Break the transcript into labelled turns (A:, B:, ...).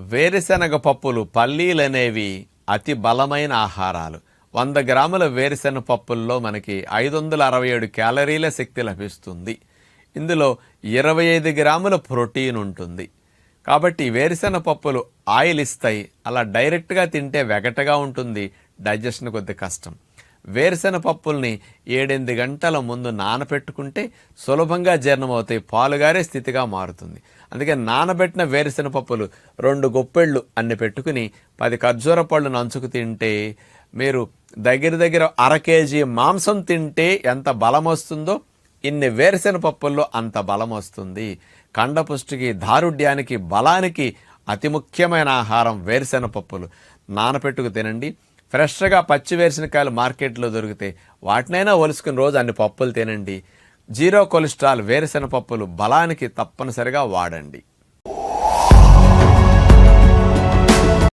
A: వేరుశనగ పప్పులు పల్లీలనేవి అతి బలమైన ఆహారాలు. 100 గ్రాముల వేరుశనగ పప్పుల్లో మనకి 567 క్యాలరీల శక్తి లభిస్తుంది. ఇందులో 25 గ్రాముల ప్రోటీన్ ఉంటుంది. కాబట్టి వేరుశనగ పప్పులు ఆయిల్ ఇస్తాయి. అలా డైరెక్ట్గా తింటే వెగటగా ఉంటుంది, డైజెషన్ కొద్ది కష్టం. వేరుశనగ పప్పుల్ని 7-8 గంటల ముందు నానపెట్టుకుంటే సులభంగా జీర్ణమవుతాయి, పాలుగారే స్థితిగా మారుతుంది. అందుకే నానబెట్టిన వేరుశనగ పప్పులు 2 గుప్పెళ్ళు అన్ని పెట్టుకుని 10 ఖర్జూర పళ్ళు నంచుకు తింటే మీరు దగ్గర 1/2 కేజీ మాంసం తింటే ఎంత బలం వస్తుందో ఇన్ని వేరుశనగ పప్పుల్లో అంత బలం వస్తుంది. కండపుష్టికి, దారుఢ్యానికి, బలానికి అతి ముఖ్యమైన ఆహారం వేరుశనగ పప్పులు. నానపెట్టుకు తినండి. ఫ్రెష్గా పచ్చి వేరుశనకాయలు మార్కెట్లో దొరికితే వాటినైనా ఒలుసుకుని రోజు అన్ని పప్పులు తినండి. 0 కొలెస్ట్రాల్ వేరుశనగ పప్పులు బలానికి తప్పనిసరిగా వాడండి.